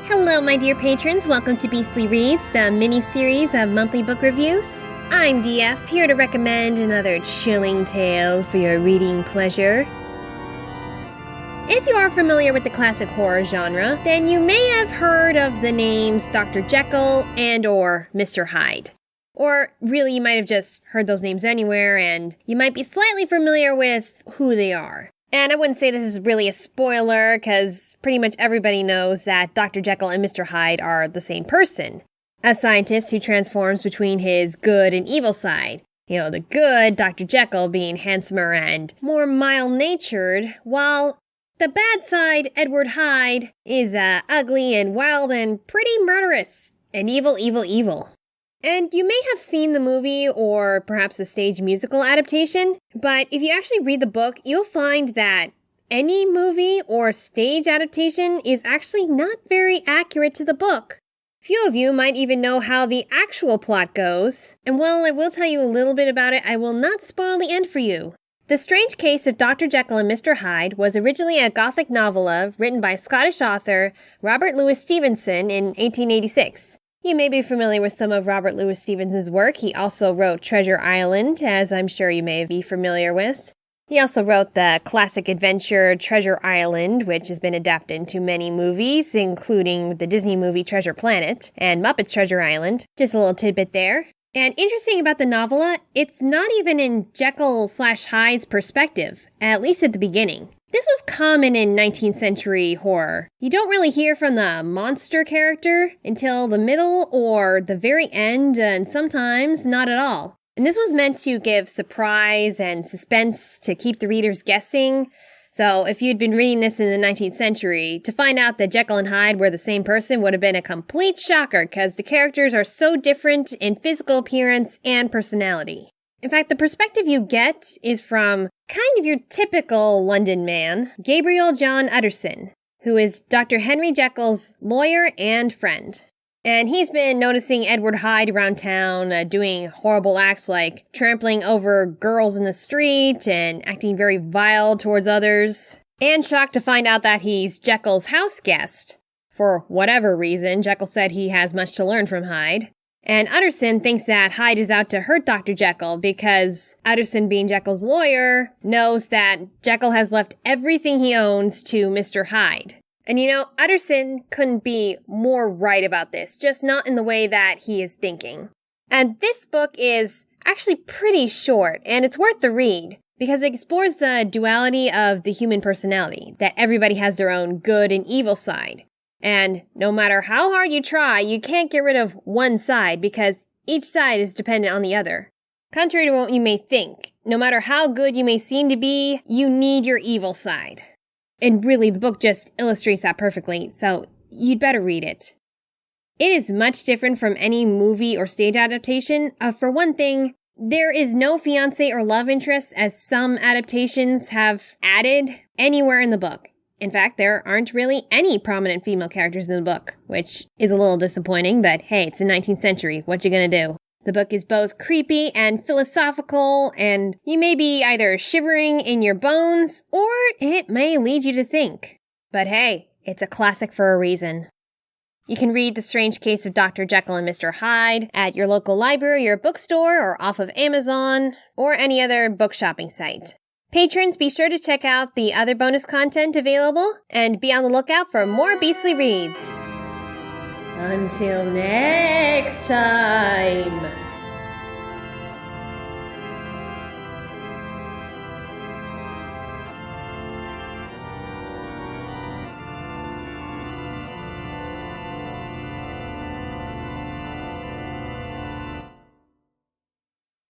Hello, my dear patrons. Welcome to Beastly Reads, the mini-series of monthly book reviews. I'm DF, here to recommend another chilling tale for your reading pleasure. If you are familiar with the classic horror genre, then you may have heard of the names Dr. Jekyll and or Mr. Hyde. Or really, you might have just heard those names anywhere, and you might be slightly familiar with who they are. And I wouldn't say this is really a spoiler, because pretty much everybody knows that Dr. Jekyll and Mr. Hyde are the same person. A scientist who transforms between his good and evil side. You know, the good, Dr. Jekyll, being handsomer and more mild-natured, while the bad side, Edward Hyde, is ugly and wild and pretty murderous. And evil, evil, evil. And you may have seen the movie or perhaps the stage musical adaptation, but if you actually read the book, you'll find that any movie or stage adaptation is actually not very accurate to the book. Few of you might even know how the actual plot goes, and while I will tell you a little bit about it, I will not spoil the end for you. The Strange Case of Dr. Jekyll and Mr. Hyde was originally a gothic novella written by Scottish author Robert Louis Stevenson in 1886. You may be familiar with some of Robert Louis Stevenson's work. He also wrote Treasure Island, as I'm sure you may be familiar with. He also wrote the classic adventure Treasure Island, which has been adapted into many movies, including the Disney movie Treasure Planet and Muppets Treasure Island. Just a little tidbit there. And interesting about the novella, it's not even in Jekyll/Hyde's perspective, at least at the beginning. This was common in 19th century horror. You don't really hear from the monster character until the middle or the very end, and sometimes not at all. And this was meant to give surprise and suspense to keep the readers guessing. So if you'd been reading this in the 19th century, to find out that Jekyll and Hyde were the same person would have been a complete shocker, because the characters are so different in physical appearance and personality. In fact, the perspective you get is from kind of your typical London man, Gabriel John Utterson, who is Dr. Henry Jekyll's lawyer and friend. And he's been noticing Edward Hyde around town doing horrible acts like trampling over girls in the street and acting very vile towards others. And shocked to find out that he's Jekyll's house guest. For whatever reason, Jekyll said he has much to learn from Hyde. And Utterson thinks that Hyde is out to hurt Dr. Jekyll because Utterson, being Jekyll's lawyer, knows that Jekyll has left everything he owns to Mr. Hyde. And you know, Utterson couldn't be more right about this, just not in the way that he is thinking. And this book is actually pretty short, and it's worth the read, because it explores the duality of the human personality, that everybody has their own good and evil side. And no matter how hard you try, you can't get rid of one side because each side is dependent on the other. Contrary to what you may think, no matter how good you may seem to be, you need your evil side. And really, the book just illustrates that perfectly, so you'd better read it. It is much different from any movie or stage adaptation. For one thing, there is no fiancé or love interest, as some adaptations have added, anywhere in the book. In fact, there aren't really any prominent female characters in the book, which is a little disappointing, but hey, it's the 19th century. What you gonna do? The book is both creepy and philosophical, and you may be either shivering in your bones, or it may lead you to think. But hey, it's a classic for a reason. You can read The Strange Case of Dr. Jekyll and Mr. Hyde at your local library or bookstore, or off of Amazon, or any other book shopping site. Patrons, be sure to check out the other bonus content available, and be on the lookout for more Beastly Reads. Until next time.